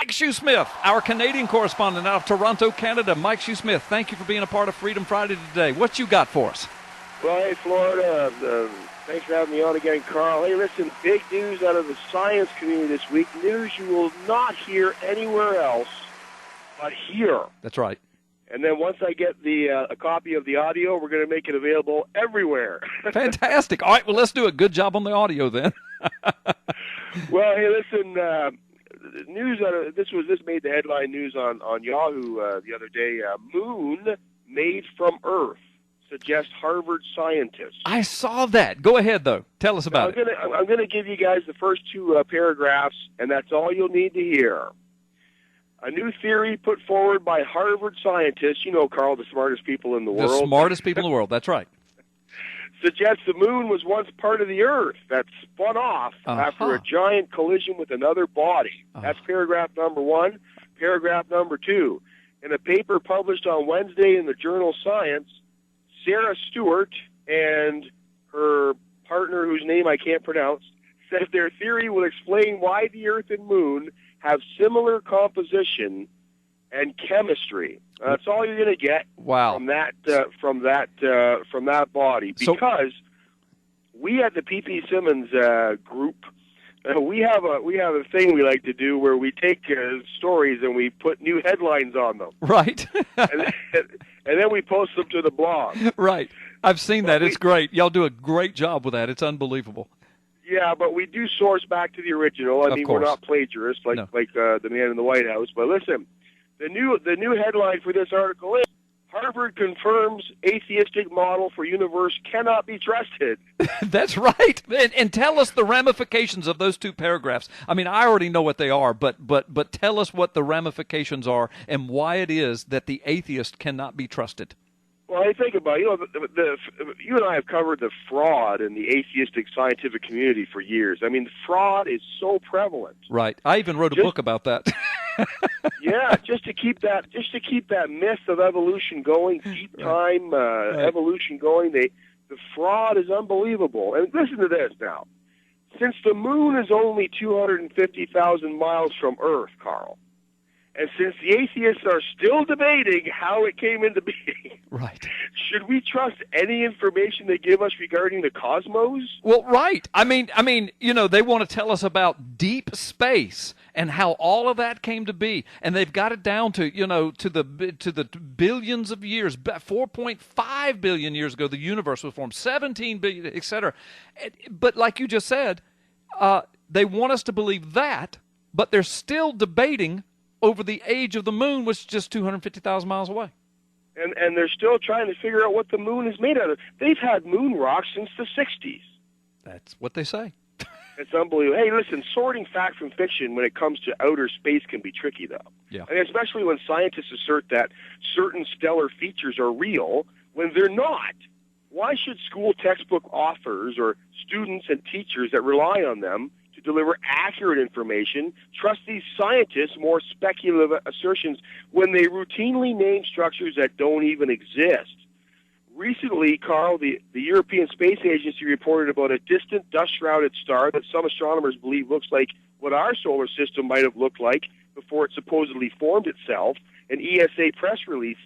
Mike Shoesmith, our Canadian correspondent out of Toronto, Canada. Mike Shoesmith, thank you for being a part of Freedom Friday today. What you got for us? Well, hey, Florida, thanks for having me on again, Carl. Hey, listen, big news out of the science community this week. News you will not hear anywhere else but here. That's right. And then once I get a copy of the audio, we're going to make it available everywhere. Fantastic. All right, well, let's do a good job on the audio then. Well, hey, listen, news out of, this made the headline news on Yahoo the other day. Moon made from Earth, suggests Harvard scientists. I saw that. Go ahead, though. Tell us about it. I'm going to give you guys the first two paragraphs, and that's all you'll need to hear. A new theory put forward by Harvard scientists, you know, Carl, the smartest people in the world. The smartest people in the world, that's right. Suggests the moon was once part of the Earth that spun off after a giant collision with another body. That's paragraph number one. Paragraph number two. In a paper published on Wednesday in the journal Science, Sarah Stewart and her partner, whose name I can't pronounce, said their theory will explain why the Earth and moon have similar composition and chemistry. That's all you're going to get from that body. Because we at the P.P. Simmons group, we have a thing we like to do where we take stories and we put new headlines on them. Right. and then we post them to the blog. Right. I've seen that. It's great. Y'all do a great job with that. It's unbelievable. Yeah, but we do source back to the original. I mean, we're not plagiarists like the man in the White House. But listen, the new headline for this article is Harvard confirms atheistic model for universe cannot be trusted. That's right. And tell us the ramifications of those two paragraphs. I mean, I already know what they are, but tell us what the ramifications are and why it is that the atheist cannot be trusted. Well, I think about you and I have covered the fraud in the atheistic scientific community for years. I mean, fraud is so prevalent. Right. I even wrote a book about that. Yeah, just to keep that myth of evolution going, deep time evolution going. The fraud is unbelievable. And listen to this now. Since the moon is only 250,000 miles from Earth, Carl, and since the atheists are still debating how it came into being, right, should we trust any information they give us regarding the cosmos? Well, right. I mean, you know, they want to tell us about deep space and how all of that came to be, and they've got it down to, you know, to the billions of years, 4.5 billion years ago, the universe was formed, 17 billion, etc. But like you just said, they want us to believe that, but they're still debating over the age of the moon, which is just 250,000 miles away. And they're still trying to figure out what the moon is made out of. They've had moon rocks since the 60s. That's what they say. It's unbelievable. Hey, listen, sorting fact from fiction when it comes to outer space can be tricky, though. Yeah. I mean, especially when scientists assert that certain stellar features are real when they're not. Why should school textbook authors or students and teachers that rely on them to deliver accurate information trust these scientists' more speculative assertions when they routinely name structures that don't even exist? Recently, Carl, the European Space Agency reported about a distant dust-shrouded star that some astronomers believe looks like what our solar system might have looked like before it supposedly formed itself. An ESA press release,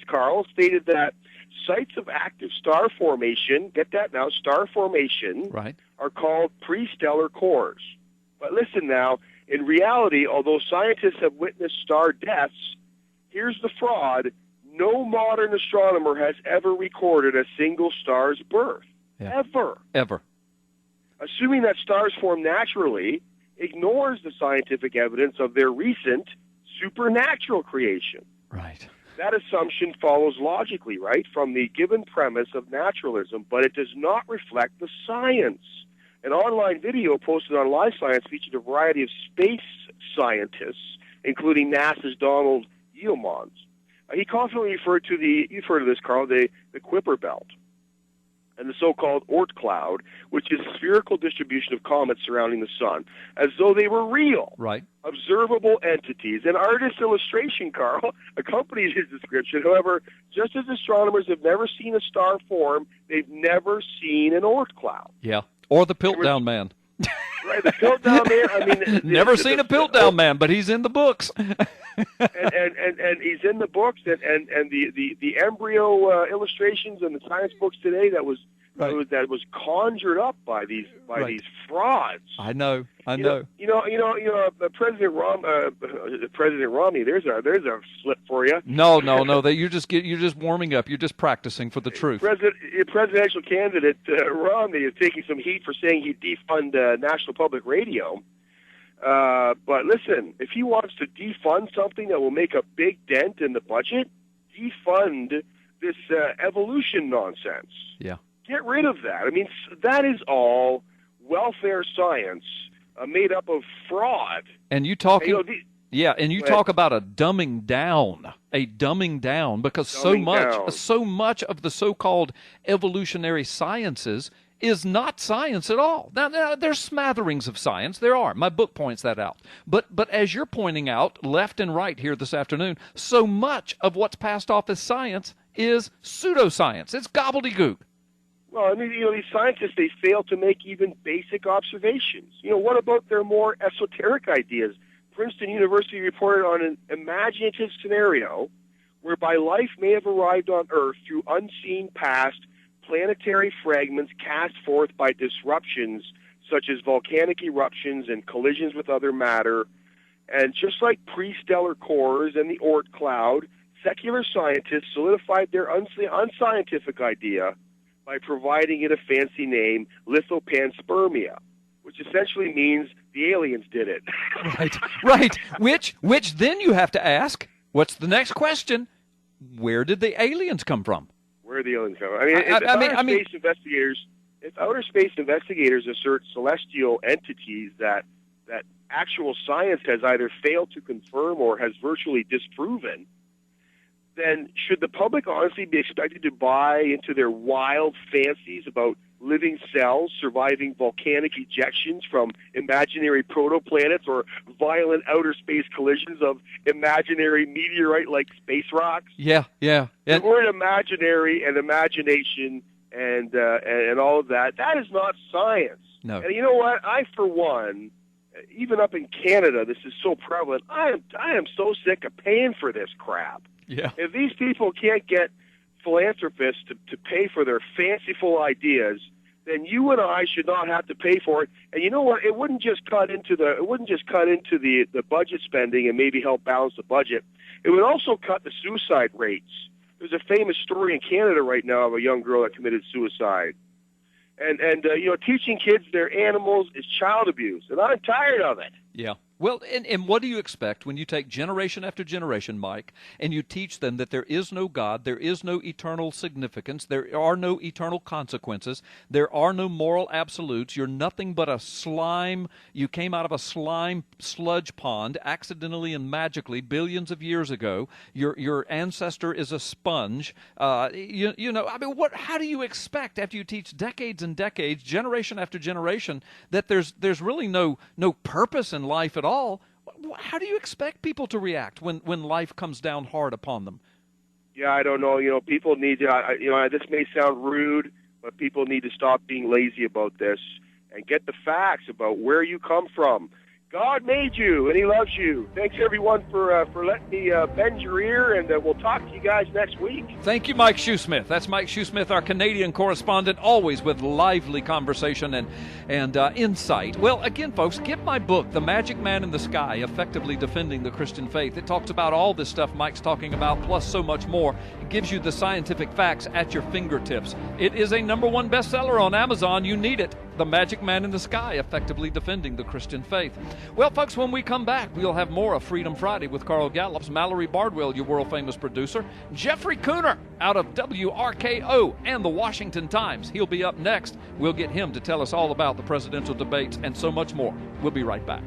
Carl, stated that sites of active star formation, get that now, star formation, right, are called prestellar cores. But listen now, in reality, although scientists have witnessed star deaths, here's the fraud. No modern astronomer has ever recorded a single star's birth. Yeah. Ever. Assuming that stars form naturally ignores the scientific evidence of their recent supernatural creation. Right. That assumption follows logically, right, from the given premise of naturalism, but it does not reflect the science. An online video posted on Live Science featured a variety of space scientists, including NASA's Donald Yeomans. He confidently referred to you've heard of this, Carl, the Kuiper Belt and the so-called Oort cloud, which is a spherical distribution of comets surrounding the sun, as though they were real, right, observable entities. An artist's illustration, Carl, accompanies his description. However, just as astronomers have never seen a star form, they've never seen an Oort cloud. Yeah, or the Piltdown Man. Right, the Piltdown Man. I mean, never seen a Piltdown Man, but he's in the books. and he's in the books, and the embryo illustrations in the science books today that was conjured up by these frauds. I know. President Romney. There's a slip for you. No. You're just warming up. You're just practicing for the truth. Presidential candidate Romney is taking some heat for saying he defund National Public Radio. But listen, if he wants to defund something that will make a big dent in the budget, defund this evolution nonsense. Yeah. Get rid of that. I mean, that is all welfare science made up of fraud. And you talking, talk about a dumbing down, because so much of the so-called evolutionary sciences is not science at all. Now, there's smatterings of science. There are. My book points that out. But as you're pointing out, left and right here this afternoon, so much of what's passed off as science is pseudoscience. It's gobbledygook. Well, I mean, these scientists, they fail to make even basic observations. What about their more esoteric ideas? Princeton University reported on an imaginative scenario whereby life may have arrived on Earth through unseen past planetary fragments cast forth by disruptions such as volcanic eruptions and collisions with other matter. And just like pre-stellar cores and the Oort cloud, secular scientists solidified their unscientific idea by providing it a fancy name, lithopanspermia, which essentially means the aliens did it. Right. Which then you have to ask, what's the next question? Where did the aliens come from? Where the aliens come from? If outer space investigators assert celestial entities that actual science has either failed to confirm or has virtually disproven, then should the public honestly be expected to buy into their wild fancies about living cells surviving volcanic ejections from imaginary protoplanets or violent outer space collisions of imaginary meteorite-like space rocks? Yeah. The word imaginary and imagination and all of that is not science. No. And you know what? I, for one, even up in Canada, this is so prevalent, I am so sick of paying for this crap. Yeah. If these people can't get philanthropists to pay for their fanciful ideas, then you and I should not have to pay for it. And you know what? It wouldn't just cut into the budget spending and maybe help balance the budget. It would also cut the suicide rates. There's a famous story in Canada right now of a young girl that committed suicide. And teaching kids they're animals is child abuse, and I'm tired of it. Yeah. Well, and what do you expect when you take generation after generation, Mike, and you teach them that there is no God, there is no eternal significance, there are no eternal consequences, there are no moral absolutes, you're nothing but a slime, you came out of a slime sludge pond accidentally and magically billions of years ago, your ancestor is a sponge, how do you expect after you teach decades and decades, generation after generation, that there's really no purpose in life at all? How do you expect people to react when life comes down hard upon them? Yeah, I don't know. People need to, this may sound rude, but people need to stop being lazy about this and get the facts about where you come from. God made you, and He loves you. Thanks, everyone, for letting me bend your ear, and we'll talk to you guys next week. Thank you, Mike Shoesmith. That's Mike Shoesmith, our Canadian correspondent, always with lively conversation and insight. Well, again, folks, get my book, The Magic Man in the Sky, Effectively Defending the Christian Faith. It talks about all this stuff Mike's talking about, plus so much more. It gives you the scientific facts at your fingertips. It is a #1 bestseller on Amazon. You need it. The Magic Man in the Sky, Effectively Defending the Christian Faith. Well, folks, when we come back, we'll have more of Freedom Friday with Carl Gallups, Mallory Bardwell, your world-famous producer, Jeffrey Cooner out of WRKO and the Washington Times. He'll be up next. We'll get him to tell us all about the presidential debates and so much more. We'll be right back.